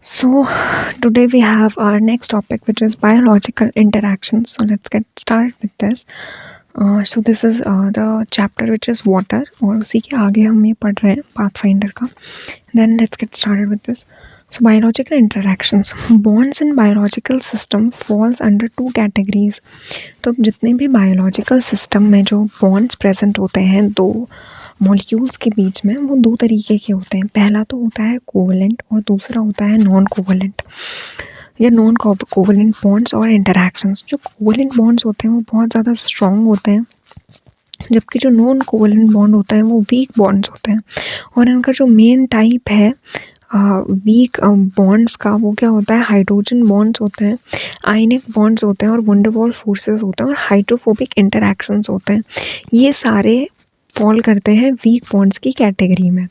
So, today we have our next topic, which is biological interactions. So, let's get started with this. This is the chapter which is water, और उसी के आगे हम ये पढ़ रहे हैं पाथफाइंडर का. Then let's get started with this. So, biological interactions. Bonds in biological system falls under two categories. तो जितने भी biological system में जो bonds present होते हैं दो मॉलिक्यूल्स के बीच में, वो दो तरीके के होते हैं. पहला तो होता है कोवलेंट और दूसरा होता है नॉन कोवलेंट या नॉन कोवलेंट बॉन्ड्स और इंटरैक्शंस. जो कोवलेंट बॉन्ड्स होते हैं वो बहुत ज़्यादा स्ट्रॉन्ग होते हैं, जबकि जो नॉन कोवलेंट बॉन्ड होता है वो वीक बॉन्ड्स होते हैं. और इनका जो मेन टाइप है वीक बॉन्ड्स का, वो क्या होता है, हाइड्रोजन बॉन्ड्स होते हैं, आयनिक बॉन्ड्स होते हैं और वंडरवॉल फोर्सेस होते हैं और हाइड्रोफोबिक इंटरैक्शंस होते हैं. ये सारे फॉल करते हैं वीक बॉन्ड्स की कैटेगरी में.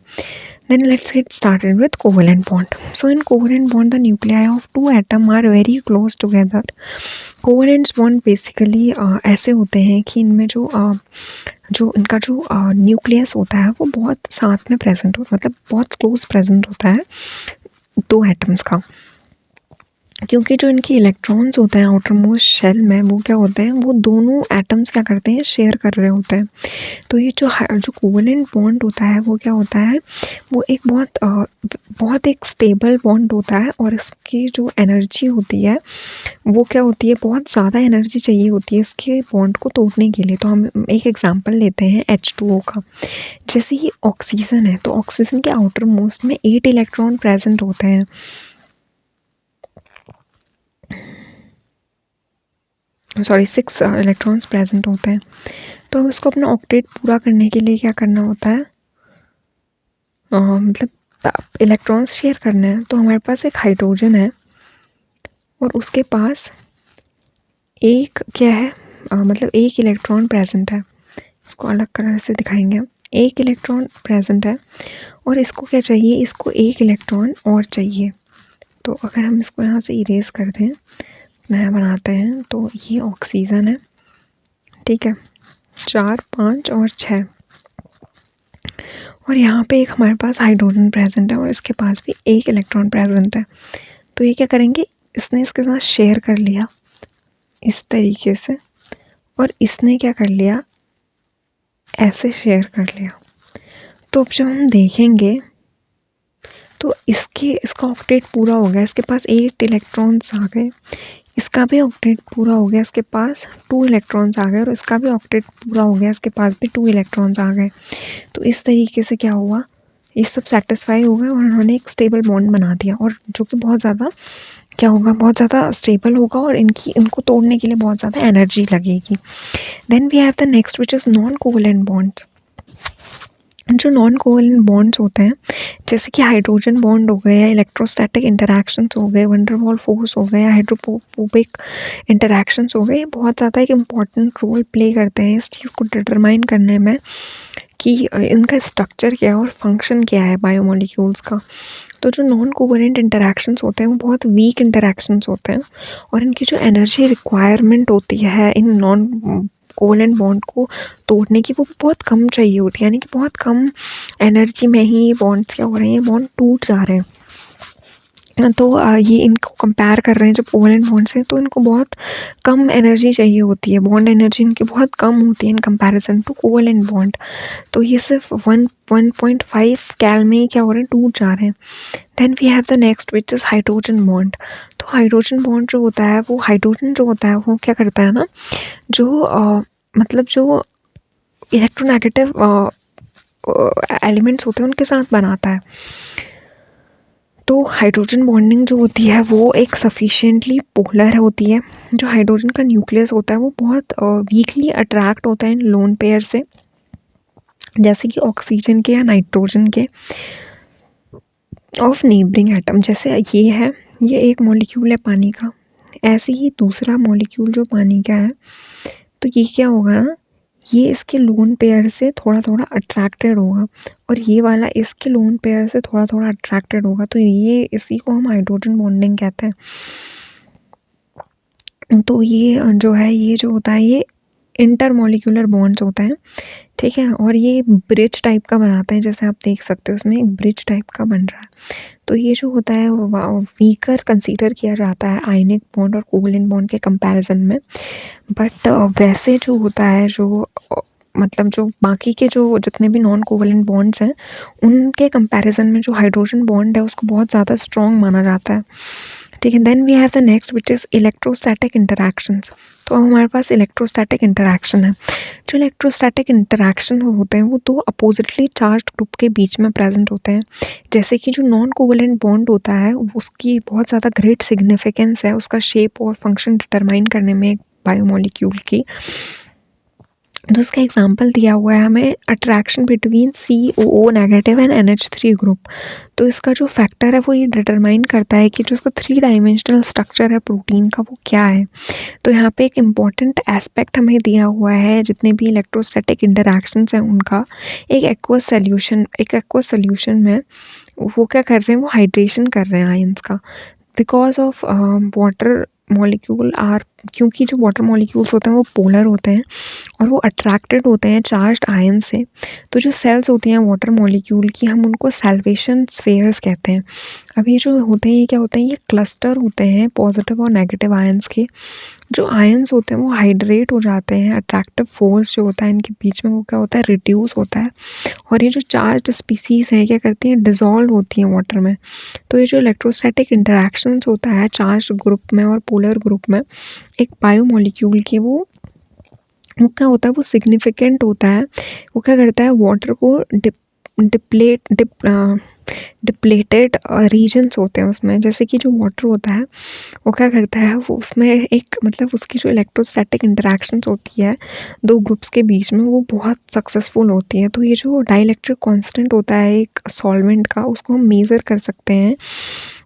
Then let's get started with covalent bond. So in covalent bond, the nuclei of two atom are very close together. Covalent bond basically ऐसे होते हैं कि इनमें जो इनका जो न्यूक्लियस होता है वो बहुत साथ में प्रेजेंट हो, मतलब बहुत क्लोज प्रेजेंट होता है दो एटम्स का. क्योंकि जो इनके इलेक्ट्रॉन्स होते हैं आउटर मोस्ट शेल में, वो क्या होते हैं, वो दोनों एटम्स क्या करते हैं, शेयर कर रहे होते हैं. तो ये जो कोवलेंट बॉन्ड होता है वो क्या होता है, वो एक बहुत एक स्टेबल बॉन्ड होता है. और इसकी जो एनर्जी होती है वो क्या होती है, बहुत ज़्यादा एनर्जी चाहिए होती है इसके बॉन्ड को तोड़ने के लिए. तो हम एक एग्जांपल लेते हैं H2O का. जैसे ये ऑक्सीजन है, तो ऑक्सीजन के आउटर मोस्ट में 8 इलेक्ट्रॉन प्रेजेंट होते हैं. सॉरी 6 इलेक्ट्रॉन्स प्रेजेंट होते हैं. तो अब इसको अपना ऑक्टेट पूरा करने के लिए क्या करना होता है, मतलब इलेक्ट्रॉन्स शेयर करना है. तो हमारे पास एक हाइड्रोजन है और उसके पास एक क्या है, मतलब एक इलेक्ट्रॉन प्रेजेंट है. इसको अलग कलर से दिखाएंगे हम. एक इलेक्ट्रॉन प्रेजेंट है और इसको क्या चाहिए, इसको एक इलेक्ट्रॉन और चाहिए. तो अगर हम इसको यहाँ से इरेज कर दें, नया बनाते हैं, तो ये ऑक्सीजन है, ठीक है, 4, 5 और 6. और यहाँ पे एक हमारे पास हाइड्रोजन प्रेजेंट है और इसके पास भी एक इलेक्ट्रॉन प्रेजेंट है. तो ये क्या करेंगे, इसने इसके साथ शेयर कर लिया इस तरीके से, और इसने क्या कर लिया, ऐसे शेयर कर लिया. तो अब जब हम देखेंगे तो इसका ऑक्टेट पूरा हो गया, इसके पास 8 इलेक्ट्रॉन्स आ गए. इसका भी ऑक्टेट पूरा हो गया, इसके पास 2 इलेक्ट्रॉन्स आ गए. और इसका भी ऑक्टेट पूरा हो गया, इसके पास भी 2 इलेक्ट्रॉन्स आ गए. तो इस तरीके से क्या हुआ, ये सब सेटिस्फाई हो गए और उन्होंने एक स्टेबल बॉन्ड बना दिया, और जो कि बहुत ज़्यादा क्या होगा, बहुत ज़्यादा स्टेबल होगा और इनको तोड़ने के लिए बहुत ज़्यादा एनर्जी लगेगी. Then we have the next which is non covalent bonds. जो नॉन कोवलेंट बॉन्ड्स होते हैं, जैसे कि हाइड्रोजन बॉन्ड हो गए या इलेक्ट्रोस्टैटिक इंटरैक्शंस हो गए, वंडरवॉल फोर्स हो गए या हाइड्रोफोबिक इंटरैक्शंस हो गए, ये बहुत ज़्यादा एक इम्पॉर्टेंट रोल प्ले करते हैं इस चीज़ को डिटरमाइन करने में कि इनका स्ट्रक्चर क्या है और फंक्शन क्या है बायोमोलिक्यूल्स का. तो जो नॉन कोवलेंट इंटरैक्शंस होते हैं वो बहुत वीक इंटरैक्शंस होते हैं, और इनकी जो एनर्जी रिक्वायरमेंट होती है इन नॉन कोवलेंट बॉन्ड को तोड़ने की, वो बहुत कम चाहिए होती है. यानी कि बहुत कम एनर्जी में ही ये बॉन्ड्स क्या हो रहे हैं, बॉन्ड टूट जा रहे हैं. तो ये इनको कंपेयर कर रहे हैं जब कोवलेंट बॉन्ड से, तो इनको बहुत कम एनर्जी चाहिए होती है, बॉन्ड एनर्जी इनकी बहुत कम होती है in comparison to covalent bond. तो ये सिर्फ 1.5 कैल में ही क्या हो रहे हैं, टूट जा रहे हैं. Then we have the next which is hydrogen bond. तो हाइड्रोजन बॉन्ड जो होता है, वो हाइड्रोजन जो होता है वो क्या करता है ना, जो मतलब जो इलेक्ट्रोनेगेटिव एलिमेंट्स होते हैं उनके साथ बनाता है. तो हाइड्रोजन बॉन्डिंग जो होती है वो एक सफिशिएंटली पोलर होती है. जो हाइड्रोजन का न्यूक्लियस होता है वो बहुत वीकली अट्रैक्ट होता है इन लोन पेयर से, जैसे कि ऑक्सीजन के या नाइट्रोजन के ऑफ नेबरिंग एटम. जैसे ये है, ये एक मॉलिक्यूल है पानी का, ऐसे ही दूसरा मॉलिक्यूल जो पानी का है, तो ये क्या होगा ना, ये इसके लोन पेयर से थोड़ा थोड़ा अट्रैक्टेड होगा और ये वाला इसके लोन पेयर से थोड़ा थोड़ा अट्रैक्टेड होगा. तो ये इसी को हम हाइड्रोजन बॉन्डिंग कहते हैं. तो ये जो है, ये जो होता है, ये इंटरमॉलिक्यूलर बॉन्ड्स होते हैं, ठीक है, और ये ब्रिज टाइप का बनाते हैं, जैसे आप देख सकते हो उसमें एक ब्रिज टाइप का बन रहा है। तो ये जो होता है वो वीकर कंसीडर किया जाता है आयनिक बॉन्ड और कोवलेंट बॉन्ड के कंपैरिजन में। बट वैसे जो होता है जो मतलब जो बाकी के जो जितने भी नॉन कोवलेंट बॉन्ड्स हैं उनके कंपैरिजन में जो हाइड्रोजन बॉन्ड है उसको बहुत ज़्यादा स्ट्रॉन्ग माना जाता है, ठीक है। Then we have the next which is electrostatic interactions. तो हमारे पास इलेक्ट्रोस्टैटिक इंटरैक्शन है। जो इलेक्ट्रोस्टैटिक इंटरैक्शन होते हैं वो दो अपोजिटली चार्ज्ड ग्रुप के बीच में प्रेजेंट होते हैं। जैसे कि जो नॉन कोवलेंट बॉन्ड होता है उसकी बहुत ज़्यादा ग्रेट सिग्निफिकेंस है उसका शेप और फंक्शन डिटरमाइन करने में एक बायोमोलिक्यूल की। तो उसका एग्जांपल दिया हुआ है हमें attraction between COO negative and NH3 group. तो इसका जो फैक्टर है वो ये डिटरमाइन करता है कि जो उसका 3 डायमेंशनल स्ट्रक्चर है प्रोटीन का वो क्या है। तो यहाँ पे एक इम्पॉर्टेंट एस्पेक्ट हमें दिया हुआ है जितने भी इलेक्ट्रोस्टैटिक इंटरैक्शंस हैं उनका, एक एक्वस सॉल्यूशन में वो क्या कर रहे हैं, वो हाइड्रेशन कर रहे हैं आयंस का because of water molecule are, क्योंकि जो वाटर मॉलिक्यूल्स होते हैं वो पोलर होते हैं और वो अट्रैक्टेड होते हैं चार्ज्ड आयन से। तो जो सेल्स होती हैं वाटर मॉलिक्यूल की हम उनको सैल्वेशन स्फेयर्स कहते हैं। अब ये जो होते हैं ये क्या होते हैं, ये क्लस्टर होते हैं पॉजिटिव और नेगेटिव आयंस के। जो आयंस होते हैं वो हाइड्रेट हो जाते हैं, अट्रैक्टिव फोर्स जो होता है इनके बीच में वो क्या होता है, रिड्यूस होता है, और ये जो चार्ज्ड स्पीसीज है क्या करती हैं, डिसॉल्व होती हैं वाटर में। तो ये जो इलेक्ट्रोस्टैटिक इंटरैक्शंस होता है चार्ज्ड ग्रुप में और पोलर ग्रुप में एक बायोमोलिक्यूल के, वो क्या होता है, वो सिग्निफिकेंट होता है। वो क्या करता है, वाटर को डिप्लेटेड रीजन्स होते हैं उसमें, जैसे कि जो वाटर होता है वो क्या करता है, वो उसमें एक मतलब उसकी जो इलेक्ट्रोस्टैटिक इंटरैक्शंस होती है दो ग्रुप्स के बीच में वो बहुत सक्सेसफुल होती है। तो ये जो डाइलेक्ट्रिक कांस्टेंट होता है एक सॉल्वेंट का उसको हम मेज़र कर सकते हैं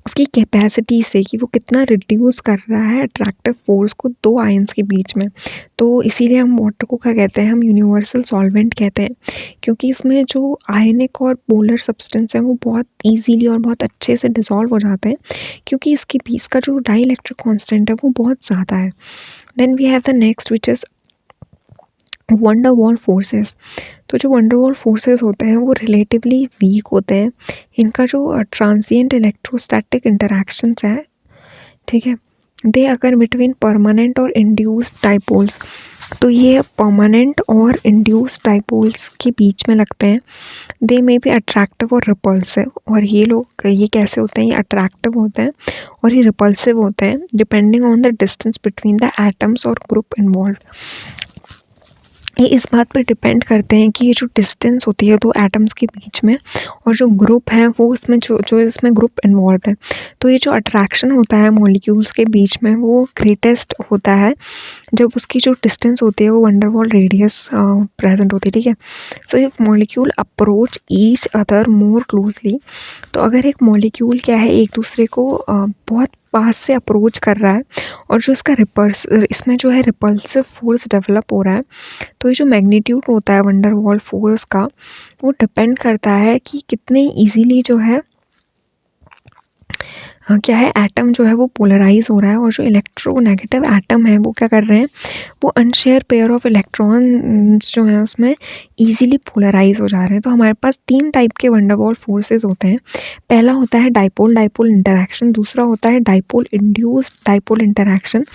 उसकी कैपेसिटी से कि वो कितना रिड्यूस कर रहा है अट्रैक्टिव फोर्स को दो आयंस के बीच में। तो इसीलिए हम वाटर को क्या कहते हैं, हम यूनिवर्सल सॉल्वेंट कहते हैं, क्योंकि इसमें जो आयनिक और पोलर सब्सटेंस है वो बहुत इजीली और बहुत अच्छे से डिसॉल्व हो जाते हैं क्योंकि इसके बीच का जो डाइलेक्ट्रिक कांस्टेंट है वो बहुत ज़्यादा है। Then we have the next which is van der Waals forces. तो जो वंडरवॉल फोर्सेस होते हैं वो रिलेटिवली वीक होते हैं। इनका जो ट्रांसिएंट इलेक्ट्रोस्टैटिक इंटरैक्शंस है, ठीक है, दे अकर बिटवीन परमानेंट और इंड्यूस्ड डाइपोल्स। तो ये परमानेंट और इंड्यूस्ड डाइपोल्स के बीच में लगते हैं। दे मे बी अट्रैक्टिव और रिपल्सिव, और ये लोग ये कैसे होते हैं, ये अट्रैक्टिव होते हैं और ये रिपल्सिव होते हैं depending on the distance between the atoms और ग्रुप इन्वॉल्व। ये इस बात पर डिपेंड करते हैं कि ये जो डिस्टेंस होती है दो एटम्स के बीच में और जो ग्रुप है वो इसमें जो इसमें ग्रुप इन्वॉल्व है। तो ये जो अट्रैक्शन होता है मॉलिक्यूल्स के बीच में वो ग्रेटेस्ट होता है जब उसकी जो डिस्टेंस होती है वो वंडरवॉल रेडियस प्रेजेंट होती है, ठीक है। So if molecule approach each other more closely, तो अगर एक मॉलिक्यूल क्या है एक दूसरे को बहुत पास से अप्रोच कर रहा है और जो इसका इसमें जो है रिपल्सिव फोर्स डेवलप हो रहा है, तो ये जो मैग्नीट्यूड होता है वंडरवॉल फोर्स का वो डिपेंड करता है कि कितने इजीली जो है क्या है, एटम जो है वो पोलराइज हो रहा है, और जो इलेक्ट्रोनेगेटिव एटम है वो क्या कर रहे हैं, वो अनशेयर पेयर ऑफ इलेक्ट्रॉन्स जो हैं उसमें इजीली पोलराइज हो जा रहे हैं। तो हमारे पास 3 टाइप के वंडरवॉल फोर्सेस होते हैं। पहला होता है डाइपोल डाइपोल इंटरैक्शन, दूसरा होता है डाइपोल इंड्यूस्ड डाइपोल इंटरैक्शन,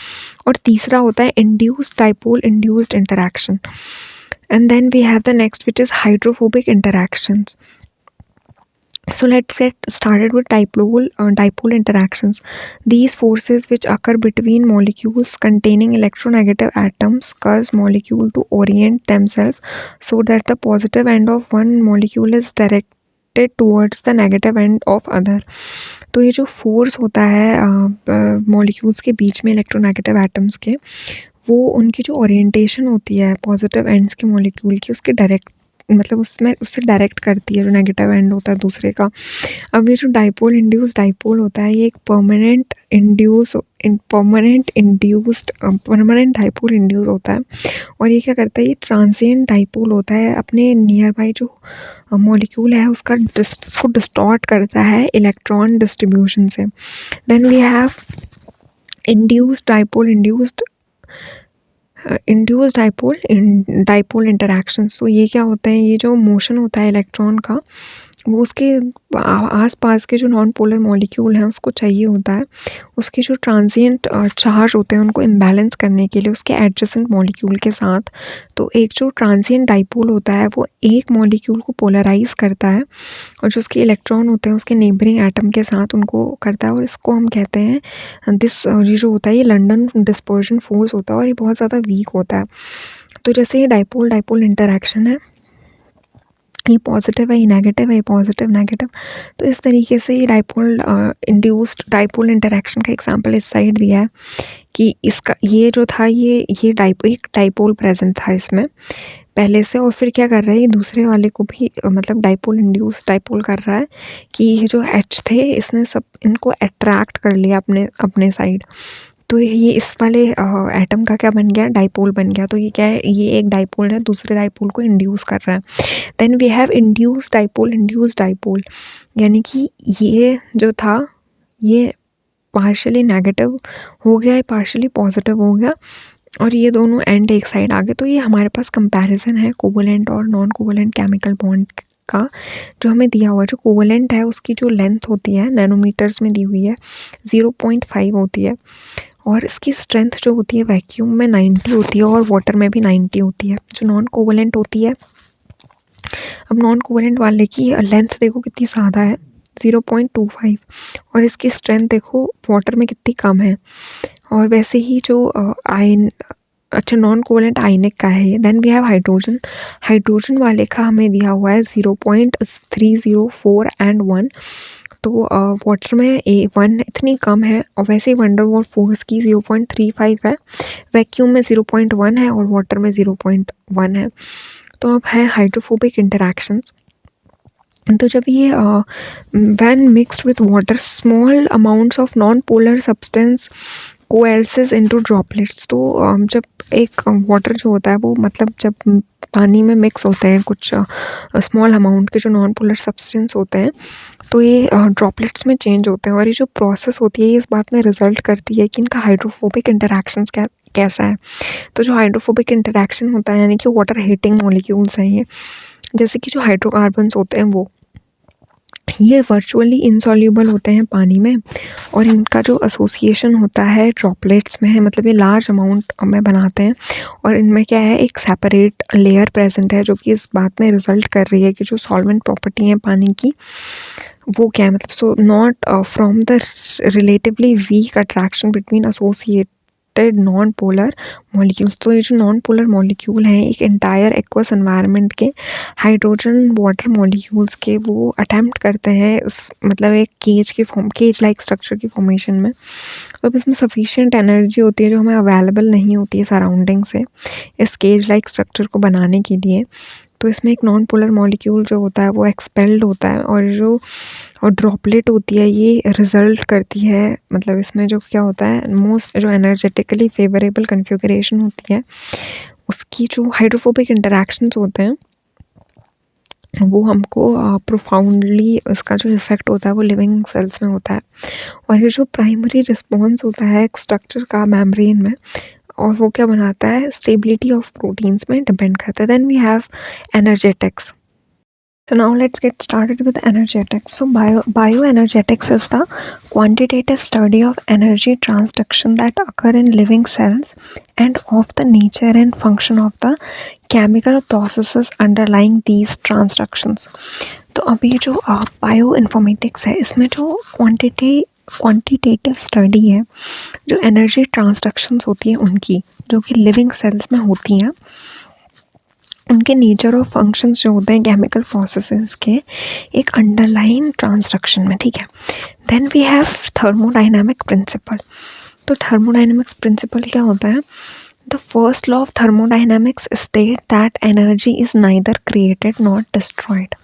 और तीसरा होता है induced dipole induced interaction. And then we have the next which is hydrophobic interactions. So let's get started with dipole interactions. These forces which occur between molecules containing electronegative atoms cause molecule to orient themselves so that the positive end of one molecule is directed towards the negative end of other. तो ये जो force होता है molecules के बीच में electronegative atoms के, वो उनकी जो ओरिएंटेशन होती है पॉजिटिव एंड्स के मॉलिक्यूल की उसके डायरेक्ट मतलब उसमें उससे डायरेक्ट करती है जो नेगेटिव एंड होता है दूसरे का। अब ये जो डाइपोल इंड्यूस्ड डाइपोल होता है ये एक परमानेंट डाइपोल इंड्यूस होता है, और ये क्या करता है, ये ट्रांसिएंट डाइपोल होता है, अपने नियर बाई जो मॉलिक्यूल है उसको डिस्टॉर्ट करता है इलेक्ट्रॉन डिस्ट्रीब्यूशन से। Then we have induced dipole induced induce dipole interactions. तो ये क्या होता है, ये जो मोशन होता है इलेक्ट्रॉन का, वो उसके आस-पास के जो नॉन पोलर मॉलिक्यूल हैं उसको चाहिए होता है। उसके जो ट्रांजिएंट चार्ज होते हैं उनको इम्बैलेंस करने के लिए उसके एडजेसेंट मॉलिक्यूल के साथ। तो एक जो ट्रांजिएंट डाइपोल होता है वो एक मॉलिक्यूल को पोलराइज़ करता है और जो उसके इलेक्ट्रॉन होते हैं उसके नेबरिंग एटम के साथ उनको करता है, और इसको हम कहते हैं ये जो होता है ये लंडन डिस्पर्जन फोर्स होता है, और ये बहुत ज़्यादा वीक होता है। तो जैसे ये डाइपोल डाइपोल इंटरैक्शन है, ये पॉजिटिव है, ये नेगेटिव है, ये पॉजिटिव नेगेटिव। तो इस तरीके से ये डाइपोल इंड्यूस्ड डाइपोल इंटरैक्शन का एग्जांपल इस साइड दिया है कि इसका ये जो था ये एक डाइपोल प्रेजेंट था इसमें पहले से, और फिर क्या कर रहा है ये दूसरे वाले को भी मतलब डाइपोल इंड्यूस डाइपोल कर रहा है कि ये जो एच थे इसने सब इनको अट्रैक्ट कर लिया अपने अपने साइड। तो ये इस वाले एटम का क्या बन गया, डाइपोल बन गया। तो ये क्या है, ये एक डाइपोल है दूसरे डाइपोल को इंड्यूस कर रहा है। Then we have induce dipole, यानी कि ये जो था ये पार्शियली नेगेटिव हो गया, पार्शियली पॉजिटिव हो गया, और ये दोनों एंड एक साइड आ गए। तो ये हमारे पास कंपैरिजन है कोवलेंट और नॉन कोवलेंट केमिकल बॉन्ड का जो हमें दिया हुआ है। जो कोवलेंट है उसकी जो लेंथ होती है नैनोमीटर्स में दी हुई है 0.5 होती है, और इसकी स्ट्रेंथ जो होती है वैक्यूम में 90 होती है और वाटर में भी 90 होती है। जो नॉन कोवलेंट होती है, अब नॉन कोवलेंट वाले की लेंथ देखो कितनी ज़्यादा है 0.25, और इसकी स्ट्रेंथ देखो वाटर में कितनी कम है। और वैसे ही जो आयन अच्छा नॉन कोवलेंट आयनिक का है। Then we have hydrogen, hydrogen वाले का हमें दिया हुआ है 0.304 एंड 1। तो वाटर में A1 इतनी कम है, और वैसे ही वंडरवॉल फोर्स की 0.35 है, वैक्यूम में 0.1 है और वाटर में 0.1 है। तो अब है हाइड्रोफोबिक इंटरैक्शंस। तो जब ये when mixed with water small amounts of non polar substance coalesces into droplets. तो जब एक वाटर जो होता है वो मतलब जब पानी में मिक्स होते हैं कुछ स्मॉल अमाउंट के जो नॉन पोलर सब्सटेंस होते हैं, तो ये ड्रॉपलेट्स में चेंज होते हैं, और ये जो प्रोसेस होती है ये इस बात में रिजल्ट करती है कि इनका हाइड्रोफोबिक इंटरैक्शंस कैसा है। तो जो हाइड्रोफोबिक इंटरैक्शन होता है यानी कि वाटर हीटिंग मॉलिक्यूल्स हैं ये, जैसे कि जो हाइड्रोकार्बन्स होते हैं वो ये वर्चुअली इनसॉल्यूबल होते हैं पानी में, और इनका जो एसोसिएशन होता है ड्रॉपलेट्स में है, मतलब ये लार्ज अमाउंट में बनाते हैं, और इनमें क्या है एक सेपरेट लेयर प्रेजेंट है जो कि इस बात में रिजल्ट कर रही है कि जो सॉल्वेंट प्रॉपर्टी है पानी की वो क्या है, मतलब so not from the relatively weak attraction between associated non polar molecules. तो ये जो नॉन पोलर मॉलिक्यूल हैं एक एंटायर एक्वस एनवायरनमेंट के हाइड्रोजन वाटर मॉलिक्यूल्स के वो अटेम्प्ट करते हैं मतलब एक केज लाइक स्ट्रक्चर की फॉर्मेशन में। अब इसमें सफिशिएंट एनर्जी होती है जो हमें अवेलेबल नहीं होती है सराउंडिंग से इस केज लाइक स्ट्रक्चर को बनाने के लिए। तो इसमें एक नॉन पोलर मॉलिक्यूल जो होता है वो एक्सपेल्ड होता है, और ड्रॉपलेट होती है ये रिजल्ट करती है, मतलब इसमें जो क्या होता है मोस्ट जो एनर्जेटिकली फेवरेबल कन्फिगरेशन होती है उसकी जो हाइड्रोफोबिक इंटरैक्शंस होते हैं वो हमको प्रोफाउंडली उसका जो इफ़ेक्ट होता है वो लिविंग सेल्स में होता है। और ये जो प्राइमरी रिस्पॉन्स होता है एक स्ट्रक्चर का मेम्ब्रेन में, और वो क्या बनाता है स्टेबिलिटी ऑफ प्रोटीन्स में डिपेंड करता है। Then we have energetics. So now let's get started with energetics. So bioenergetics is the quantitative study of energy transduction that occur in living cells and of the nature and function of the chemical processes underlying these transductions. तो अब ये जो bio informatics है इसमें जो quantitative study है जो energy ट्रांसडक्शंस होती है उनकी जो कि लिविंग सेल्स में होती हैं, उनके नेचर और फंक्शंस जो होते हैं केमिकल प्रोसेसेस के एक अंडरलाइन ट्रांसडक्शन में, ठीक है। Then we have thermodynamic principle. तो थर्मोडाइनमिक्स प्रिंसिपल क्या होता है, the first law of thermodynamics state that energy is neither created not destroyed.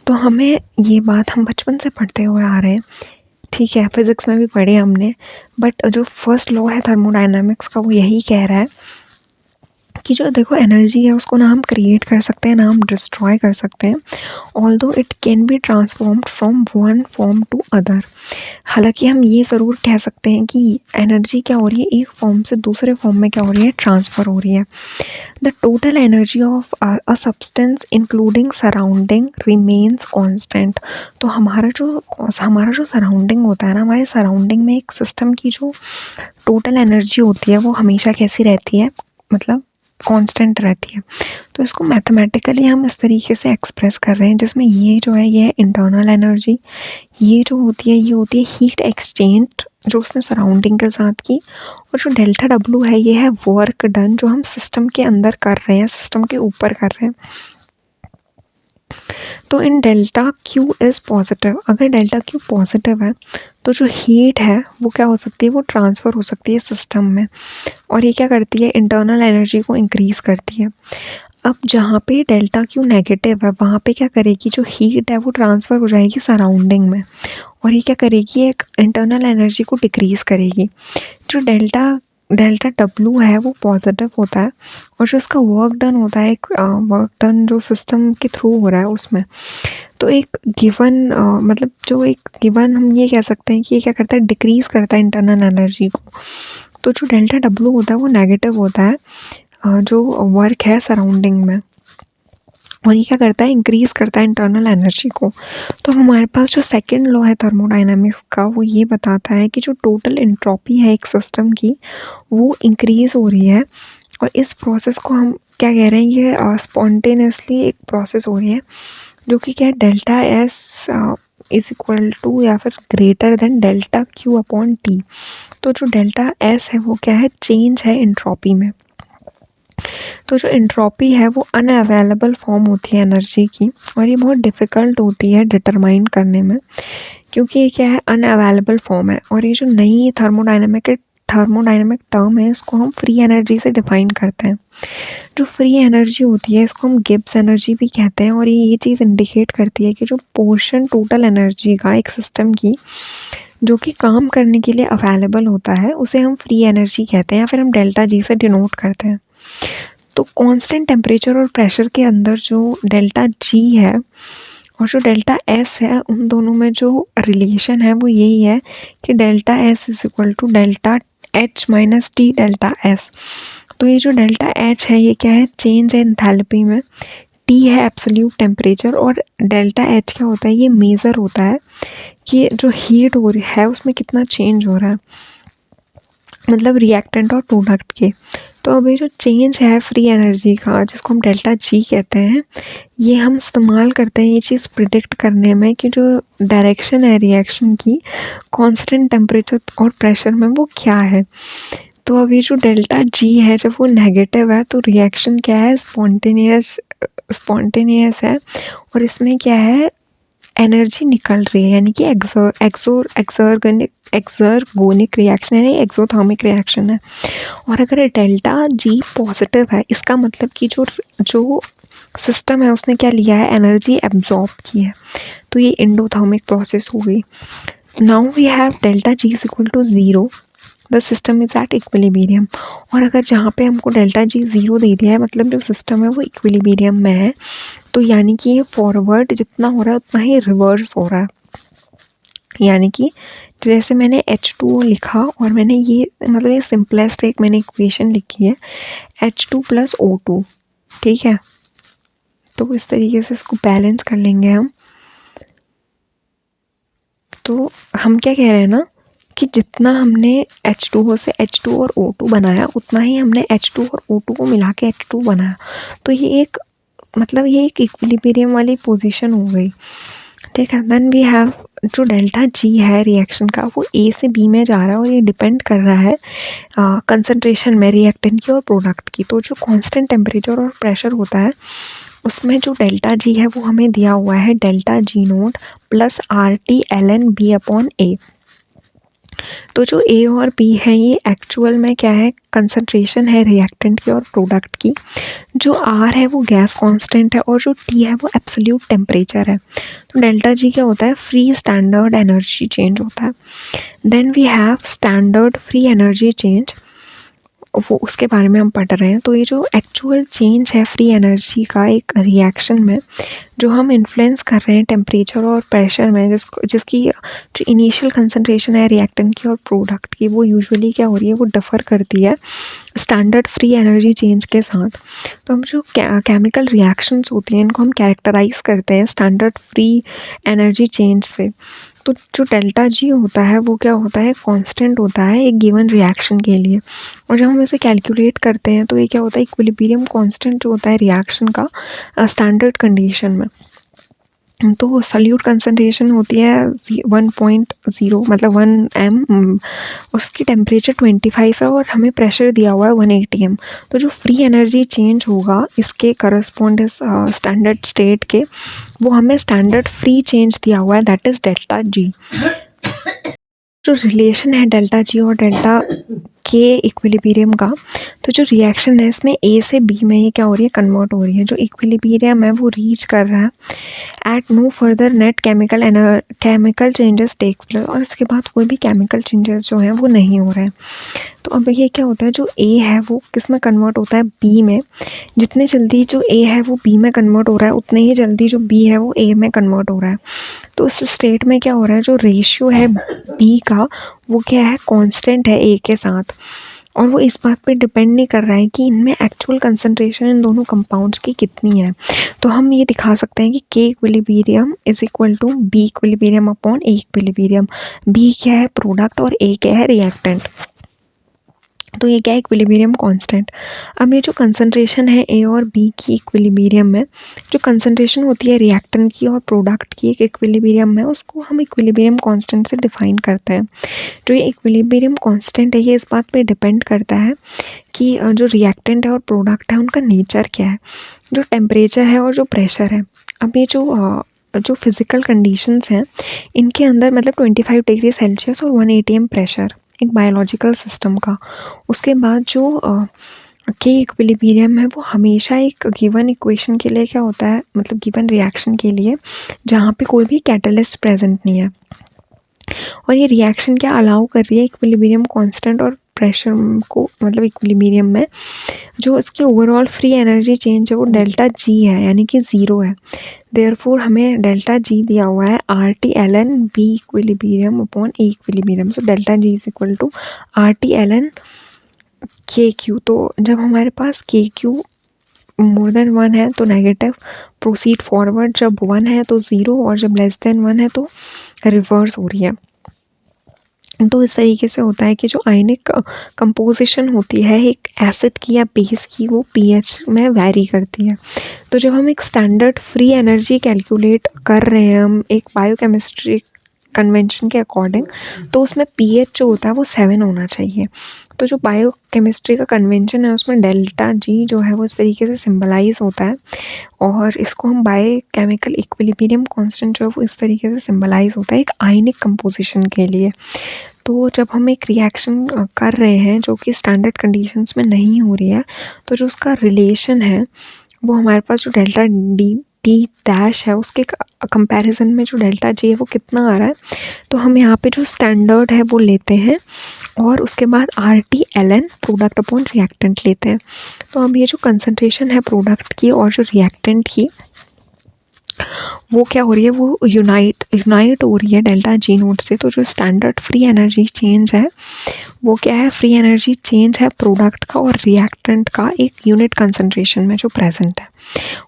तो हमें ये बात हम बचपन से पढ़ते हुए आ रहे हैं, ठीक है, फिजिक्स में भी पढ़े हमने, बट जो फर्स्ट लॉ है थर्मोडाइनमिक्स का वो यही कह रहा है कि जो देखो एनर्जी है उसको ना हम क्रिएट कर सकते हैं ना हम डिस्ट्रॉय कर सकते हैं, although it can be transformed from one form to other. हालांकि हम ये ज़रूर कह सकते हैं कि एनर्जी क्या हो रही है, एक फॉर्म से दूसरे फॉर्म में क्या हो रही है, ट्रांसफ़र हो रही है। The total energy of a substance including surrounding remains constant. तो हमारा जो सराउंडिंग होता है ना, हमारे सराउंडिंग में एक सिस्टम की जो टोटल एनर्जी होती है वो हमेशा कैसी रहती है, मतलब कांस्टेंट रहती है। तो इसको मैथमेटिकली हम इस तरीके से एक्सप्रेस कर रहे हैं जिसमें ये जो है ये है इंटरनल एनर्जी, ये जो होती है ये होती है हीट एक्सचेंज जो उसने सराउंडिंग के साथ की, और जो डेल्टा डब्लू है ये है वर्क डन जो हम सिस्टम के अंदर कर रहे हैं, सिस्टम के ऊपर कर रहे हैं। तो इन डेल्टा क्यू इज़ पॉजिटिव, अगर डेल्टा क्यू पॉजिटिव है तो जो हीट है वो क्या हो सकती है, वो ट्रांसफ़र हो सकती है सिस्टम में, और ये क्या करती है, इंटरनल एनर्जी को इंक्रीज़ करती है। अब जहाँ पे डेल्टा क्यू नेगेटिव है वहाँ पे क्या करेगी, जो हीट है वो ट्रांसफ़र हो जाएगी सराउंडिंग में, और ये क्या करेगी, एक इंटरनल एनर्जी को डिक्रीज़ करेगी। जो डेल्टा डेल्टा डब्लू है वो पॉजिटिव होता है, और जो इसका वर्क डन होता है, एक वर्क डन जो सिस्टम के थ्रू हो रहा है उसमें, तो एक गिवन मतलब जो एक गिवन हम ये कह सकते हैं कि ये क्या करता है, डिक्रीज़ करता है इंटरनल एनर्जी को। तो जो डेल्टा डब्लू होता है वो नेगेटिव होता है जो वर्क है सराउंडिंग में, और ये क्या करता है, इंक्रीज़ करता है इंटरनल एनर्जी को। तो हमारे पास जो सेकंड लॉ है थर्मोडायनामिक्स का वो ये बताता है कि जो टोटल एंट्रोपी है एक सिस्टम की वो इंक्रीज़ हो रही है, और इस प्रोसेस को हम क्या कह रहे हैं, ये स्पॉन्टेनियसली एक प्रोसेस हो रही है जो कि क्या है, delta S is equal to या फिर greater than delta Q upon T. तो जो डेल्टा एस है वो क्या है, चेंज है एंट्रोपी में। तो जो एंट्रोपी है वो अनअवेलेबल फॉर्म होती है एनर्जी की, और ये बहुत डिफ़िकल्ट होती है डिटरमाइन करने में, क्योंकि ये क्या है, अनअवेलेबल फॉर्म है। और ये जो नई थर्मोडायनेमिक टर्म है इसको हम फ्री एनर्जी से डिफाइन करते हैं। जो फ्री एनर्जी होती है इसको हम गिब्स एनर्जी भी कहते हैं, और ये चीज़ इंडिकेट करती है कि जो पोर्शन टोटल एनर्जी का एक सिस्टम की जो कि काम करने के लिए अवेलेबल होता है उसे हम फ्री एनर्जी कहते हैं, या फिर हम डेल्टा जी से डिनोट करते हैं। तो कांस्टेंट टेम्परेचर और प्रेशर के अंदर जो डेल्टा जी है और जो डेल्टा एस है, उन दोनों में जो रिलेशन है वो यही है कि delta S is equal to delta H minus T delta S. तो ये जो डेल्टा एच है ये क्या है, चेंज है एंथैल्पी में, टी है एब्सोल्यूट टेम्परेचर, और डेल्टा एच क्या होता है, ये मेज़र होता है कि जो हीट हो रही है उसमें कितना चेंज हो रहा है, मतलब रिएक्टेंट और प्रोडक्ट के। तो अभी जो चेंज है फ्री एनर्जी का जिसको हम डेल्टा जी कहते हैं, ये हम इस्तेमाल करते हैं ये चीज़ प्रिडिक्ट करने में कि जो डायरेक्शन है रिएक्शन की कांस्टेंट टेम्परेचर और प्रेशर में वो क्या है। तो अभी जो डेल्टा जी है जब वो नेगेटिव है तो रिएक्शन क्या है, स्पॉन्टेनियस है, और इसमें क्या है, एनर्जी निकल रही है, यानी कि एक्सर्गोनिक रिएक्शन है, एक्सोथर्मिक रिएक्शन है। और अगर डेल्टा जी पॉजिटिव है इसका मतलब कि जो सिस्टम है उसने क्या लिया है, एनर्जी एब्जॉर्ब की है, तो ये एंडोथर्मिक प्रोसेस हो गई। Now we have delta G is equal to zero, the system is at equilibrium. और अगर जहाँ पे हमको डेल्टा जी ज़ीरो दे दिया है मतलब जो सिस्टम है वो इक्विलिब्रियम में है, तो यानी कि ये फॉरवर्ड जितना हो रहा है उतना ही रिवर्स हो रहा है। यानी कि जैसे मैंने H2O लिखा और मैंने ये मतलब ये सिंपलेस्ट एक मैंने इक्वेशन लिखी है H2 प्लस O2, ठीक है। तो इस तरीके से इसको बैलेंस कर लेंगे हम। तो हम क्या कह रहे हैं ना कि जितना हमने H2O से H2 और O2 बनाया उतना ही हमने H2 और O2 को मिला के H2 बनाया। तो ये एक मतलब ये एक इक्विलिब्रियम वाली पोजीशन हो गई, ठीक है। देन वी हैव जो डेल्टा जी है रिएक्शन का वो ए से बी में जा रहा है, और ये डिपेंड कर रहा है कंसंट्रेशन में रिएक्टेंट की और प्रोडक्ट की। तो जो कांस्टेंट टेम्परेचर और प्रेशर होता है उसमें जो डेल्टा जी है वो हमें दिया हुआ है delta G naught plus R T L N B upon A. तो जो ए और बी है ये एक्चुअल में क्या है, कंसंट्रेशन है रिएक्टेंट की और प्रोडक्ट की। जो आर है वो गैस कांस्टेंट है, और जो टी है वो एब्सोल्यूट टेम्परेचर है। तो डेल्टा जी क्या होता है, फ्री स्टैंडर्ड एनर्जी चेंज होता है। Then we have standard free energy change, वो उसके बारे में हम पढ़ रहे हैं। तो ये जो एक्चुअल चेंज है फ्री एनर्जी का एक रिएक्शन में, जो हम इन्फ्लुएंस कर रहे हैं टेम्परेचर और प्रेशर में, जिसकी जो इनिशियल कंसंट्रेशन है रिएक्टेंट की और प्रोडक्ट की, वो यूजुअली क्या हो रही है, वो डिफ़र करती है स्टैंडर्ड फ्री एनर्जी चेंज के साथ। तो हम जो केमिकल रिएक्शंस होती हैं, इनको हम कैरेक्टराइज करते हैं स्टैंडर्ड फ्री एनर्जी चेंज से। तो जो डेल्टा जी होता है वो क्या होता है, कांस्टेंट होता है एक गिवन रिएक्शन के लिए। और जब हम इसे कैलकुलेट करते हैं तो ये क्या होता है, इक्विलिब्रियम कांस्टेंट जो होता है रिएक्शन का स्टैंडर्ड कंडीशन में। तो सॉल्यूट कंसंट्रेशन होती है 1.0 मतलब 1 m, उसकी टेम्परेचर 25 है और हमें प्रेशर दिया हुआ है 180 m। तो जो फ्री एनर्जी चेंज होगा इसके करस्पॉन्ड स्टैंडर्ड स्टेट के, वो हमें स्टैंडर्ड फ्री चेंज दिया हुआ है, दैट इज़ डेल्टा जी। जो रिलेशन है डेल्टा जी और डेल्टा के इक्विलिब्रियम का, तो जो रिएक्शन है इसमें ए से बी में ये क्या हो रही है, कन्वर्ट हो रही है। जो इक्विलिब्रियम है वो रीच कर रहा है at no further net chemical changes takes place, और इसके बाद कोई भी केमिकल चेंजेस जो हैं वो नहीं हो रहे हैं। तो अब ये क्या होता है, जो ए है वो किस में कन्वर्ट होता है, बी में। जितने जल्दी जो ए है वो बी में कन्वर्ट हो रहा है, उतने ही जल्दी जो बी है वो ए में कन्वर्ट हो रहा है। तो इस स्टेट में क्या हो रहा है, जो रेशियो है बी का वो क्या है, कांस्टेंट है ए के साथ। और वो इस बात पे डिपेंड नहीं कर रहा है कि इनमें एक्चुअल कंसंट्रेशन इन दोनों कंपाउंड्स की कितनी है। तो हम ये दिखा सकते हैं कि K equilibrium is equal to B equilibrium upon A equilibrium. B क्या है, प्रोडक्ट, और ए क्या है, रिएक्टेंट। तो ये क्या है, इक्विलिब्रियम कांस्टेंट। अब ये जो कंसंट्रेशन है ए और बी की इक्विलिब्रियम में, जो कंसंट्रेशन होती है रिएक्टेंट की और प्रोडक्ट की एक इक्विलिब्रियम में, उसको हम इक्विलिब्रियम कांस्टेंट से डिफाइन करते हैं। जो ये इक्विलिब्रियम कांस्टेंट है ये इस बात पे डिपेंड करता है कि जो रिएक्टेंट है और प्रोडक्ट है उनका नेचर क्या है, जो टेम्परेचर है और जो प्रेशर है। अब ये जो फिज़िकल कंडीशंस हैं इनके अंदर, मतलब 25 डिग्री सेल्सियस और 180 m प्रेशर एक बायोलॉजिकल सिस्टम का। उसके बाद जो के इक्विलिब्रियम है वो हमेशा एक गिवन इक्वेशन के लिए क्या होता है, मतलब गिवन रिएक्शन के लिए जहाँ पे कोई भी कैटलिस्ट प्रेजेंट नहीं है। और ये रिएक्शन क्या अलाउ कर रही है, इक्विलिब्रियम कांस्टेंट और प्रेशर को, मतलब इक्विलिब्रियम में जो इसकी ओवरऑल फ्री एनर्जी चेंज है वो डेल्टा जी है, यानी कि ज़ीरो है। देयरफॉर हमें डेल्टा जी दिया हुआ है R T L N B equilibrium upon A equilibrium. तो delta G is equal to R T L N K Q. तो जब हमारे पास के क्यू मोर देन 1 है तो नेगेटिव प्रोसीड फॉरवर्ड, जब 1 है तो ज़ीरो, और जब लेस देन 1 है तो रिवर्स हो रही है। तो इस तरीके से होता है कि जो आयनिक कंपोजिशन होती है एक एसिड की या बेस की, वो पीएच में वैरी करती है। तो जब हम एक स्टैंडर्ड फ्री एनर्जी कैलकुलेट कर रहे हैं हम एक बायोकेमिस्ट्री कन्वेंशन के अकॉर्डिंग, तो उसमें पीएच जो होता है वो 7 होना चाहिए। तो जो बायोकेमिस्ट्री का कन्वेंशन है उसमें डेल्टा जी जो है वो इस तरीके से सिंबलाइज होता है, और इसको हम बायोकेमिकल इक्विलिब्रियम कांस्टेंट जो है वो इस तरीके से सिंबलाइज होता है एक आयनिक कंपोजिशन के लिए। तो जब हम एक रिएक्शन कर रहे हैं जो कि स्टैंडर्ड कंडीशंस में नहीं हो रही है, तो जो उसका रिलेशन है वो हमारे पास जो डेल्टा डी टी डैश है उसके कंपैरिजन में जो डेल्टा जी है वो कितना आ रहा है। तो हम यहाँ पे जो स्टैंडर्ड है वो लेते हैं और उसके बाद R T L N product upon reactant लेते हैं। तो अब ये जो कंसनट्रेशन है प्रोडक्ट की और जो रिएक्टेंट की, वो क्या हो रही है, वो यूनाइट हो रही है डेल्टा जी नोट से। तो जो स्टैंडर्ड फ्री एनर्जी चेंज है वो क्या है, फ्री एनर्जी चेंज है प्रोडक्ट का और रिएक्टेंट का एक यूनिट कंसंट्रेशन में जो प्रेजेंट है।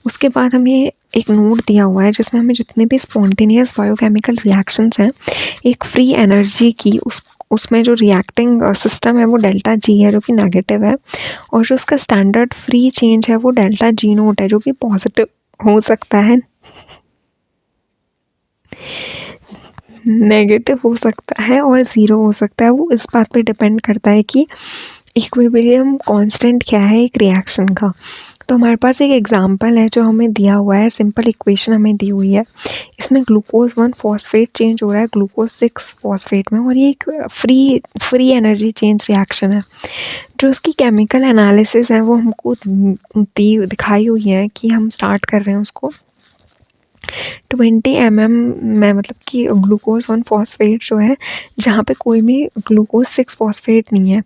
उसके बाद हमें एक नोट दिया हुआ है जिसमें हमें जितने भी स्पॉन्टेनियस बायोकेमिकल रिएक्शंस हैं एक फ्री एनर्जी की, उसमें जो रिएक्टिंग सिस्टम है वो डेल्टा जी है जो कि नेगेटिव है, और जो उसका स्टैंडर्ड फ्री चेंज है वो डेल्टा जी नोट है जो कि पॉजिटिव हो सकता है, नेगेटिव हो सकता है और ज़ीरो हो सकता है। वो इस बात पे डिपेंड करता है कि इक्विलिब्रियम कांस्टेंट क्या है एक रिएक्शन का। तो हमारे पास एक एग्जांपल है जो हमें दिया हुआ है, सिंपल इक्वेशन हमें दी हुई है। इसमें ग्लूकोज 1 फॉस्फेट चेंज हो रहा है ग्लूकोज 6 फॉस्फेट में, और ये एक फ्री एनर्जी चेंज रिएक्शन है। जो उसकी केमिकल एनालिसिस है वो हमको दिखाई हुई है कि हम स्टार्ट कर रहे हैं उसको 20 mm में, मतलब कि ग्लूकोज 1 फॉस्फेट जो है जहाँ पे कोई भी ग्लूकोज 6 फॉस्फेट नहीं है,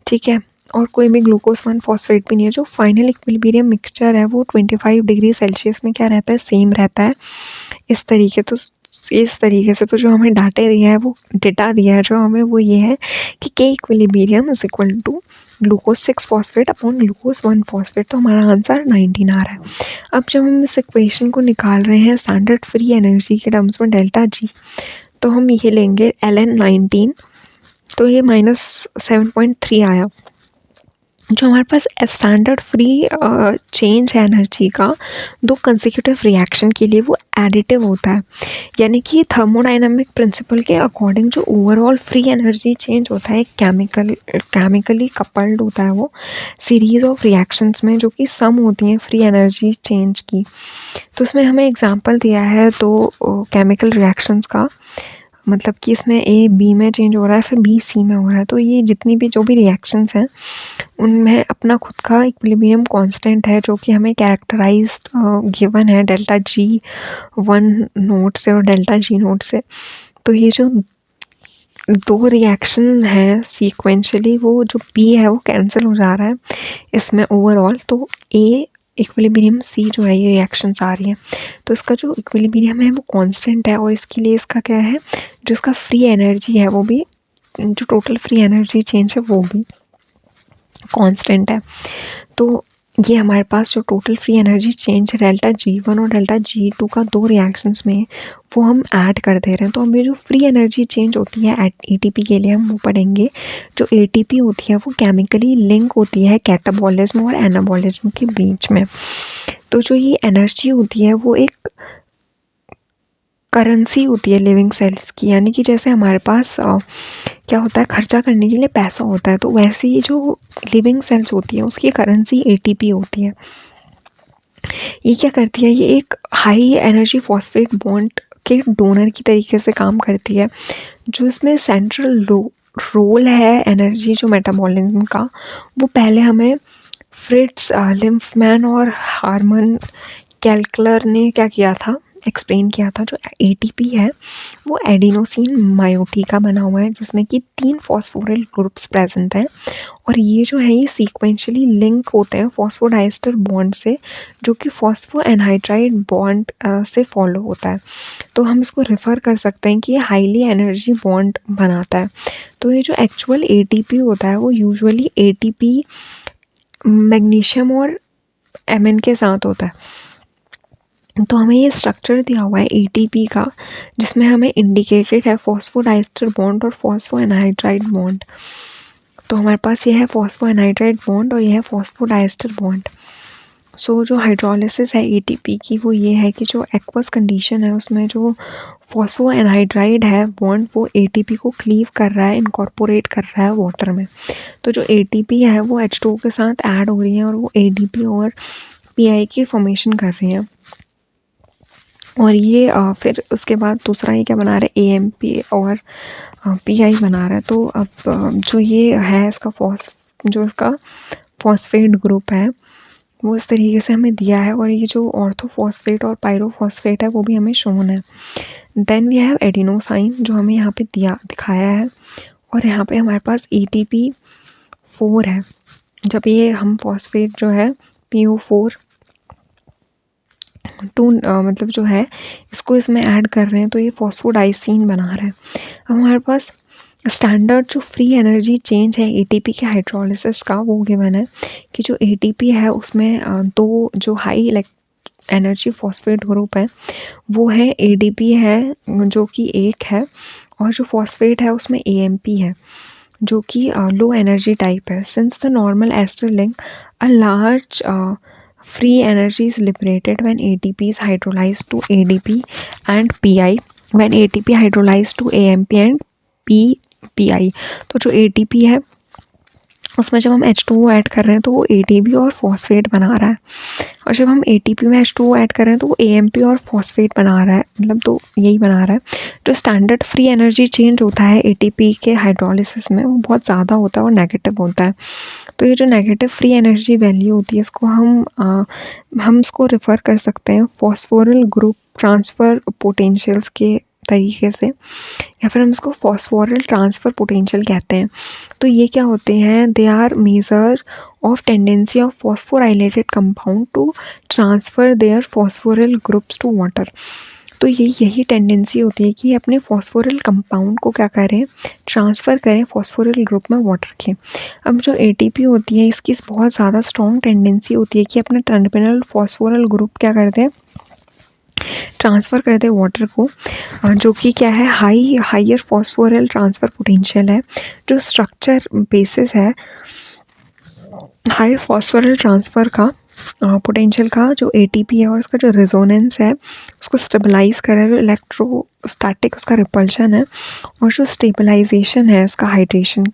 ठीक है। और कोई भी ग्लूकोज 1 फॉस्फेट भी नहीं है। जो फाइनल इक्विलिब्रियम मिक्सचर है वो 25 डिग्री सेल्सियस में क्या रहता है, सेम रहता है। इस तरीके से तो जो हमें डेटा दिया है जो हमें, वो ये है कि K equilibrium is equal to glucose 6 phosphate upon glucose 1 phosphate. तो हमारा आंसर 19 आ रहा है। अब जब हम इस इक्वेशन को निकाल रहे हैं स्टैंडर्ड फ्री एनर्जी के टर्म्स में डेल्टा जी, तो हम ये लेंगे ln 19, तो ये -7.3 आया। जो हमारे पास स्टैंडर्ड फ्री चेंज है एनर्जी का, दो कंसेक्यूटिव रिएक्शन के लिए वो एडिटिव होता है। यानी कि थर्मोडाइनमिक प्रिंसिपल के अकॉर्डिंग जो ओवरऑल फ्री एनर्जी चेंज होता है केमिकली कपल्ड होता है वो सीरीज ऑफ रिएक्शंस में, जो कि सम होती हैं फ्री एनर्जी चेंज की। तो उसमें हमें एग्जांपल दिया है तो केमिकल रिएक्शंस का, मतलब कि इसमें ए बी में चेंज हो रहा है, फिर बी सी में हो रहा है। तो ये जितनी भी जो भी रिएक्शंस हैं उनमें अपना खुद का इक्विलिब्रियम कांस्टेंट है, जो कि हमें कैरेक्टराइज्ड गिवन है डेल्टा जी 1 नोट से और डेल्टा जी नोट से। तो ये जो दो रिएक्शन है सीक्वेंशियली, वो जो पी है वो कैंसिल हो जा रहा है इसमें ओवरऑल। तो ए इक्विलिब्रियम सी जो है, ये रिएक्शंस आ रही हैं, तो इसका जो इक्विलिब्रियम है वो कांस्टेंट है। और इसके लिए इसका क्या है, जो इसका फ्री एनर्जी है वो भी, जो टोटल फ्री एनर्जी चेंज है वो भी कांस्टेंट है। तो ये हमारे पास जो टोटल फ्री एनर्जी चेंज है डेल्टा जी 1 और डेल्टा जी 2 का दो रिएक्शंस में, वो हम ऐड कर दे रहे हैं। तो हमें जो फ्री एनर्जी चेंज होती है एटीपी के लिए हम वो पढ़ेंगे। जो एटीपी होती है वो केमिकली लिंक होती है कैटाबॉलिज्म और एनाबॉलिज्म के बीच में। तो जो ये एनर्जी होती है वो एक करेंसी होती है लिविंग सेल्स की। यानी कि जैसे हमारे पास क्या होता है, खर्चा करने के लिए पैसा होता है, तो वैसे ही जो लिविंग सेल्स होती है उसकी करेंसी एटीपी होती है। ये क्या करती है, ये एक हाई एनर्जी फॉस्फेट बॉन्ड के डोनर की तरीके से काम करती है। जो इसमें सेंट्रल रोल है एनर्जी जो मेटाबॉलिज्म का, वो पहले हमें फ्रिट्स लिम्फमैन और हार्मन केल्कलर ने क्या किया था, एक्सप्लेन किया था। जो एटीपी है वो एडिनोसिन मायोटी का बना हुआ है, जिसमें कि 3 फॉस्फोरिल ग्रुप्स प्रेजेंट हैं। और ये जो है ये सीक्वेंशियली लिंक होते हैं फॉस्फोडाइस्टर बॉन्ड से, जो कि फॉस्फो एनहाइड्राइड बॉन्ड से फॉलो होता है। तो हम इसको रेफर कर सकते हैं कि ये हाईली एनर्जी बॉन्ड बनाता है। तो ये जो एक्चुअल एटीपी होता है वो यूजुअली एटीपी मैग्नीशियम और एमएन के साथ होता है। तो हमें ये स्ट्रक्चर दिया हुआ है एटीपी का, जिसमें हमें इंडिकेटेड है फॉस्फोडाइस्टर बॉन्ड और फॉस्फो एनहाइड्राइड बॉन्ड। तो हमारे पास ये है फॉस्फो एनहाइड्राइड बॉन्ड और ये है फॉस्फोडाइस्टर बॉन्ड। सो जो हाइड्रोलिसिस है एटीपी की, वो ये है कि जो एक्वस कंडीशन है उसमें जो फॉस्फो एनहाइड्राइड है बॉन्ड, वो एटीपी को क्लीव कर रहा है, इनकॉर्पोरेट कर रहा है वाटर में। तो जो एटीपी है वो H2O के साथ ऐड हो रही है और वो एडीपी और पीआई की फॉर्मेशन कर रही हैं। और ये फिर उसके बाद दूसरा ये क्या बना रहा है, एएमपी और पीआई बना रहा है। तो अब जो ये है इसका जो इसका फॉस्फेट ग्रुप है वो इस तरीके से हमें दिया है। और ये जो ऑर्थोफॉस्फेट और पायरोफॉस्फेट है वो भी हमें शोन है। देन वी हैव एडिनोसाइन, जो हमें यहाँ पे दिखाया है। और यहाँ पे हमारे पास ATP4 है। जब ये हम फॉस्फेट जो है PO4 मतलब जो है इसको इसमें ऐड कर रहे हैं, तो ये फॉस्फोडाइसिन बना रहा है। अब हमारे पास स्टैंडर्ड जो फ्री एनर्जी चेंज है एटीपी के हाइड्रोलिसिस का, वो गिवन है कि जो एटीपी है उसमें दो जो हाई एनर्जी फॉस्फेट ग्रुप है वो है एडीपी है, जो कि एक है, और जो फॉस्फेट है उसमें एएमपी है, जो कि लो एनर्जी टाइप है। Since the normal ester link, a large free energy is liberated when ATP is hydrolyzed to ADP and PI, when ATP hydrolyzed to AMP and PI। तो जो ATP है उसमें जब हम H2O ऐड कर रहे हैं तो वो ATP और फॉस्फेट बना रहा है, और जब हम ATP में H2O ऐड कर रहे हैं तो वो AMP और फॉस्फेट बना रहा है, मतलब तो यही बना रहा है। जो स्टैंडर्ड फ्री एनर्जी चेंज होता है ATP के हाइड्रोलिसिस में वो बहुत ज़्यादा होता है और नेगेटिव होता है। तो ये जो नेगेटिव फ्री एनर्जी वैल्यू होती है इसको हम इसको रेफ़र कर सकते हैं फॉस्फोरल ग्रुप ट्रांसफ़र पोटेंशियल्स के तरीके से, या फिर हम इसको फॉस्फोरल ट्रांसफ़र पोटेंशियल कहते हैं। तो ये क्या होते हैं, they are measure of tendency of phosphorylated compound to transfer their phosphoryl groups to water. तो यही टेंडेंसी होती है कि अपने फॉस्फोरल कंपाउंड को क्या करें, ट्रांसफ़र करें फॉस्फोरल ग्रुप में वाटर के। अब जो एटीपी होती है इसकी बहुत ज़्यादा स्ट्रॉन्ग टेंडेंसी होती है कि अपने टर्मिनल फॉस्फोरल ग्रुप क्या करते हैं, ट्रांसफ़र कर दे वाटर को, जो कि क्या है, हायर फॉस्फोरल ट्रांसफ़र पोटेंशियल है। जो स्ट्रक्चर बेसिस है हाई फॉस्फोरल ट्रांसफ़र का पोटेंशियल का, जो एटीपी है और उसका जो रेजोनेंस है उसको स्टेबलाइज करे, जो इलेक्ट्रोस्टैटिक उसका रिपल्शन है, और जो स्टेबलाइजेशन है इसका हाइड्रेशन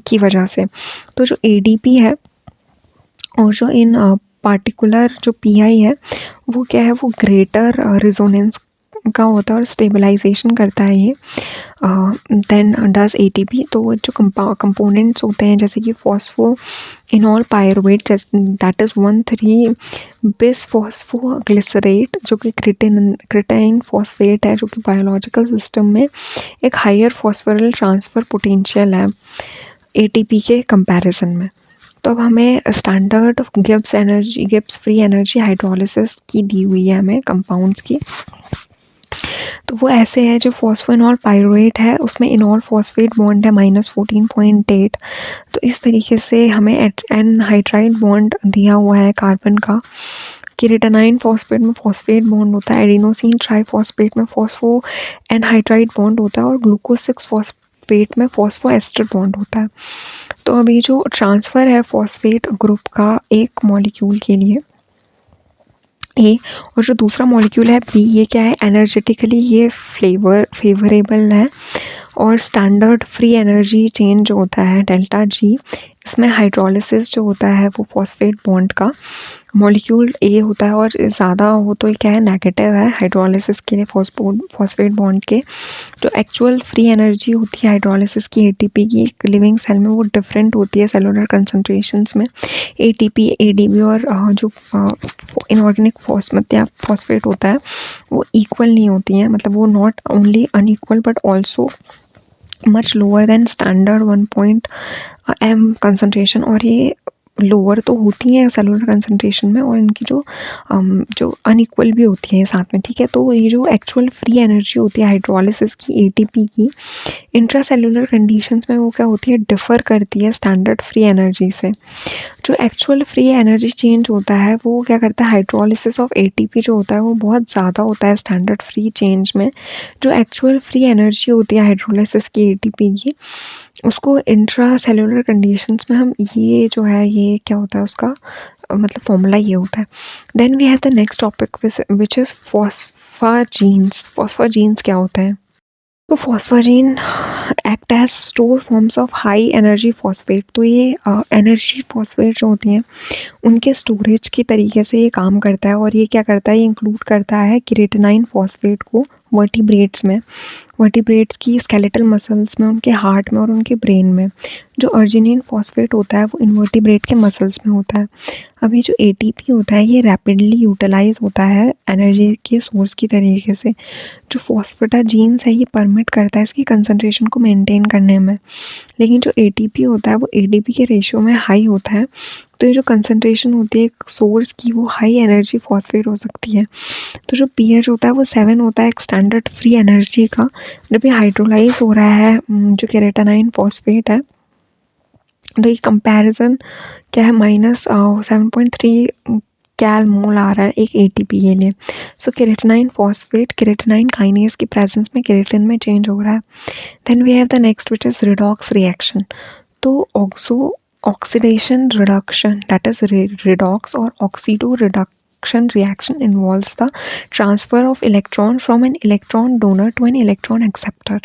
की वजह से। तो जो एडीपी है और जो इन पार्टिकुलर जो पीआई है वो क्या है, वो ग्रेटर रेजोनेंस का होता है और स्टेबलाइजेशन करता है ये देन डज एटीपी। तो जो कंपोनेंट्स होते हैं जैसे कि फॉस्फो इनॉल पायरुवेट, दैट इज़ 1,3 बिस फॉस्फोग्लिसरेट, जो कि क्रिटाइन फॉस्फेट है, जो कि बायोलॉजिकल सिस्टम में एक हायर फॉस्फोरल ट्रांसफ़र पोटेंशियल है एटीपी के कंपैरिजन में। तो अब हमें standard Gibbs free energy hydrolysis की दी हुई है हमें कंपाउंड्स की। तो वो ऐसे है, जो फॉस्फोइनॉल पायरुवेट है उसमें इनॉल फॉस्फेट बॉन्ड है -14.8। तो इस तरीके से हमें एनहाइड्राइड बॉन्ड दिया हुआ है कार्बन का। केरेटानाइन फॉस्फेट में फॉस्फेट बॉन्ड होता है, एडिनोसिन ट्राइफॉस्फेट में फॉस्फो एनहाइड्राइड बॉन्ड होता है, और ग्लूकोज 6 फॉस्फेट में फॉस्फो एस्टर बॉन्ड होता है। तो अभी जो ट्रांसफ़र है फॉस्फेट ग्रुप का एक मॉलिक्यूल के लिए ए, और जो दूसरा मॉलिक्यूल है बी, ये क्या है, एनर्जेटिकली ये फेवरेबल है, और स्टैंडर्ड फ्री एनर्जी चेंज जो होता है डेल्टा जी, इसमें हाइड्रोलिसिस जो होता है वो फॉस्फेट बॉन्ड का मॉलिक्यूल ए होता है, और ज़्यादा हो तो ये क्या है, नेगेटिव है हाइड्रोलिसिस के लिए फॉस्फेट बॉन्ड के। जो एक्चुअल फ्री एनर्जी होती है हाइड्रोलिसिस की एटीपी की लिविंग सेल में, वो डिफरेंट होती है सेलुलर कंसंट्रेशंस में। एटीपी, एडीबी और जो इनऑर्गेनिक फॉस्फेट होता है वो इक्वल नहीं होती हैं, मतलब वो not only unequal but also much lower than standard 1 concentration, और ये लोअर तो होती हैं सेलुलर कंसंट्रेशन में, और इनकी जो अनइक्वल भी होती है साथ में, ठीक है। तो ये जो एक्चुअल फ्री एनर्जी होती है हाइड्रोलिसिस की एटीपी की, इंट्रा सेलुलर कंडीशंस में वो क्या होती है, डिफ़र करती है स्टैंडर्ड फ्री एनर्जी से। जो एक्चुअल फ्री एनर्जी चेंज होता है वो क्या करता है, हाइड्रोलिसिस ऑफ एटीपी जो होता है वो बहुत ज़्यादा होता है स्टैंडर्ड फ्री चेंज में। जो एक्चुअल फ्री एनर्जी होती है हाइड्रोलिसिस की एटीपी की, उसको इंट्रा सेलुलर कंडीशंस में हम ये जो है, ये क्या होता है उसका मतलब फॉर्मूला ये होता है। Then we have the next topic which is phosphagens. Phosphagens क्या होता है, तो phosphagen act as store forms of high energy phosphate. तो ये एनर्जी फॉस्फेट जो होती हैं उनके स्टोरेज की तरीके से ये काम करता है, और ये क्या करता है, ये इंक्लूड करता है केरेटिनाइन फॉस्फेट को वर्टिब्रेट्स की स्केलेटल मसल्स में, उनके हार्ट में और उनके ब्रेन में। जो अर्जिनिन फॉस्फेट होता है वो इनवर्टिब्रेट के मसल्स में होता है। अभी जो एटीपी होता है ये रैपिडली यूटिलाइज होता है एनर्जी के सोर्स की तरीके से। जो फॉस्फेटाजीन्स है ये परमिट करता है इसकी कंसंट्रेशन को मेंटेन करने में, लेकिन जो एटीपी होता है वो एडीपी के रेशियो में हाई होता है। तो ये जो कंसंट्रेशन होती है एक सोर्स की, वो हाई एनर्जी फॉस्फेट हो सकती है। तो जो पीएच होता है वो 7 होता है एक स्टैंडर्ड फ्री एनर्जी का, जब ये हाइड्रोलाइज हो रहा है जो केरेटानाइन फॉस्फेट है। तो ये कंपैरिजन क्या है, -7.3 कैल मोल आ रहा है एक एटीपी के लिए। So creatinine phosphate creatinine kinase की प्रेजेंस में केरेटिन में चेंज हो रहा है। Then we have the next which is redox reaction. तो oxidation reduction, that is redox or oxido reduction reaction involves the transfer of electron from an electron donor to an electron acceptor।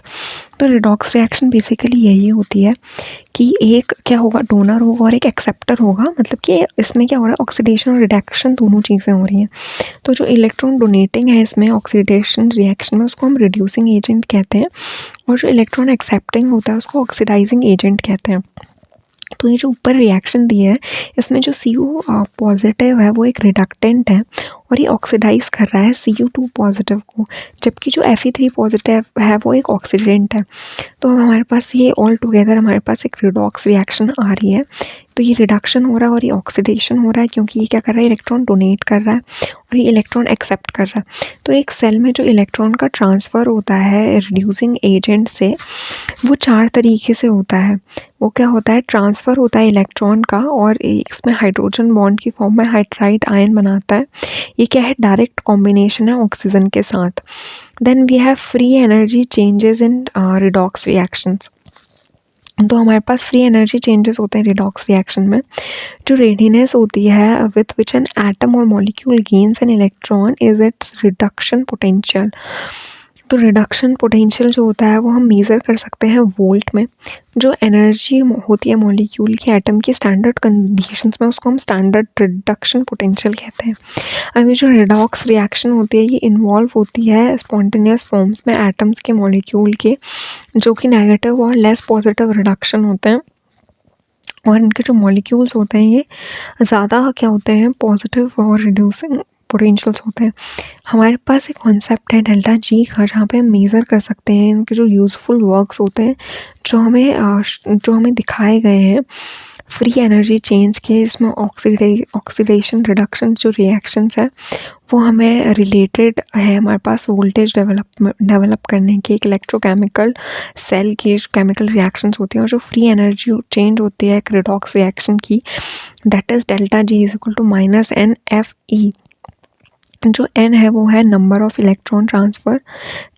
तो redox reaction basically यही होती है कि एक क्या होगा, donor होगा और एक एक्सेप्टर होगा, मतलब कि इसमें क्या हो रहा है, ऑक्सीडेशन और रिडक्शन दोनों चीज़ें हो रही हैं। तो जो इलेक्ट्रॉन डोनेटिंग है इसमें ऑक्सीडेशन रिएक्शन में, उसको हम रिड्यूसिंग एजेंट कहते हैं, और जो इलेक्ट्रॉन एक्सेप्टिंग होता है उसको ऑक्सीडाइजिंग एजेंट कहते हैं। तो ये जो ऊपर रिएक्शन दी है इसमें जो CO पॉजिटिव है वो एक रिडक्टेंट है, और ये ऑक्सीडाइज कर रहा है Cu2 पॉजिटिव को, जबकि जो Fe3 पॉजिटिव है वो एक ऑक्सीडेंट है। तो अब हमारे पास ये ऑल टुगेदर हमारे पास एक रिडॉक्स रिएक्शन आ रही है। तो ये रिडक्शन हो रहा है और ये ऑक्सीडेशन हो रहा है, क्योंकि ये क्या कर रहा है, इलेक्ट्रॉन डोनेट कर रहा है और ये इलेक्ट्रॉन एक्सेप्ट कर रहा है। तो एक सेल में जो इलेक्ट्रॉन का ट्रांसफ़र होता है रिड्यूसिंग एजेंट से, वो 4 तरीके से होता है। वो क्या होता है, ट्रांसफ़र होता है इलेक्ट्रॉन का और इसमें हाइड्रोजन बॉन्ड की फॉर्म में हाइड्राइड आयन बनाता है। ये क्या है, डायरेक्ट कॉम्बिनेशन है ऑक्सीजन के साथ। Then we have free energy changes in redox reactions. तो हमारे पास फ्री एनर्जी चेंजेस होते हैं रिडॉक्स रिएक्शन में। जो रेडीनेस होती है विथ विच एन एटम और molecule gains an electron is it's reduction potential. तो रिडक्शन पोटेंशियल जो होता है वो हम मेज़र कर सकते हैं वोल्ट में। जो एनर्जी होती है मॉलिक्यूल की एटम की स्टैंडर्ड कंडीशंस में, उसको हम स्टैंडर्ड रिडक्शन पोटेंशियल कहते हैं। अभी जो रिडॉक्स रिएक्शन होती है ये इन्वॉल्व होती है स्पॉन्टेनियस फॉर्म्स में एटम्स के मॉलिक्यूल के, जो कि नेगेटिव और लेस पॉजिटिव रिडक्शन होते हैं। और इनके जो मॉलिक्यूल्स होते हैं ये ज़्यादा क्या होते हैं, पॉजिटिव और रिड्यूसिंग पोटेंशियल्स होते हैं। हमारे पास एक कॉन्सेप्ट है डेल्टा जी का, जहाँ पे हम मेज़र कर सकते हैं इनके जो यूज़फुल वर्क्स होते हैं, जो हमें दिखाए गए हैं फ्री एनर्जी चेंज के। इसमें ऑक्सीडेशन रिडक्शन जो रिएक्शंस है वो हमें रिलेटेड है हमारे पास वोल्टेज डेवलप करने के। एक इलेक्ट्रोकेमिकल सेल की केमिकल रिएक्शंस होती हैं और जो फ्री एनर्जी चेंज होती है एक रिडॉक्स रिएक्शन की, that is delta G is equal to -NFE। जो n है वो है नंबर ऑफ इलेक्ट्रॉन ट्रांसफ़र,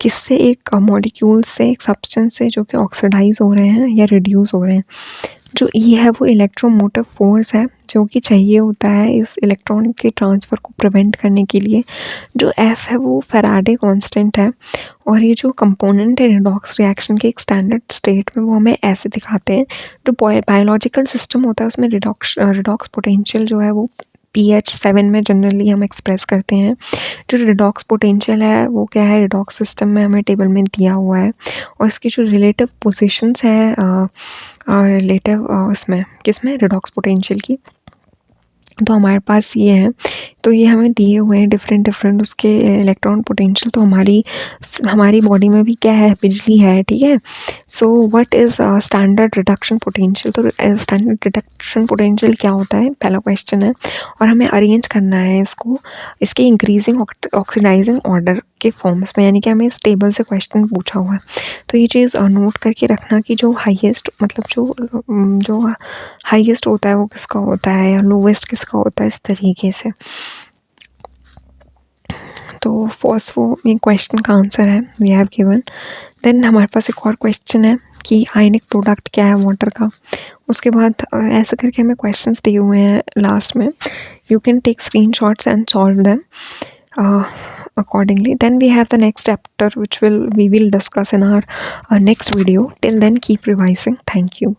किससे, एक मॉलिक्यूल से, एक सब्सटेंस से जो कि ऑक्सीडाइज हो रहे हैं या रिड्यूस हो रहे हैं। जो E है वो इलेक्ट्रोमोटिव फोर्स है, जो कि चाहिए होता है इस इलेक्ट्रॉन के ट्रांसफ़र को प्रिवेंट करने के लिए। जो F है वो फैराडे कांस्टेंट है। और ये जो कंपोनेंट है रिडॉक्स रिएक्शन के एक स्टैंडर्ड स्टेट में, वो हमें ऐसे दिखाते हैं। जो बायोलॉजिकल सिस्टम होता है उसमें रिडॉक्स पोटेंशियल जो है वो pH 7 में जनरली हम एक्सप्रेस करते हैं। जो रिडॉक्स पोटेंशियल है वो क्या है, रिडॉक्स सिस्टम में हमें टेबल में दिया हुआ है। और इसकी जो रिलेटिव पोजीशंस है रिलेटिव इसमें किसमें, रिडॉक्स पोटेंशियल की, तो हमारे पास ये है। तो ये हमें दिए हुए हैं डिफरेंट उसके इलेक्ट्रॉन पोटेंशियल। तो हमारी बॉडी में भी क्या है, बिजली है, ठीक है। So what is standard reduction potential. तो स्टैंडर्ड रिडक्शन पोटेंशियल क्या होता है, पहला क्वेश्चन है। और हमें अरेंज करना है इसको इसके इंक्रीजिंग ऑक्सीडाइजिंग ऑर्डर के फॉर्म्स में, यानी कि हमें इस टेबल से क्वेश्चन पूछा हुआ है। तो ये चीज़ नोट करके रखना कि जो हाईएस्ट मतलब जो हाईएस्ट होता है वो किसका होता है या लोवेस्ट किसका होता है, इस तरीके से। तो फॉस्फो में क्वेश्चन का आंसर है वी हैव गिवन। देन हमारे पास एक और क्वेश्चन है कि आयनिक प्रोडक्ट क्या है वाटर का। उसके बाद ऐसे करके हमें क्वेश्चंस दिए हुए हैं लास्ट में। You can take screenshots and solve them accordingly. Then we have the next chapter which we will discuss in our next video. Till then, keep revising. Thank you.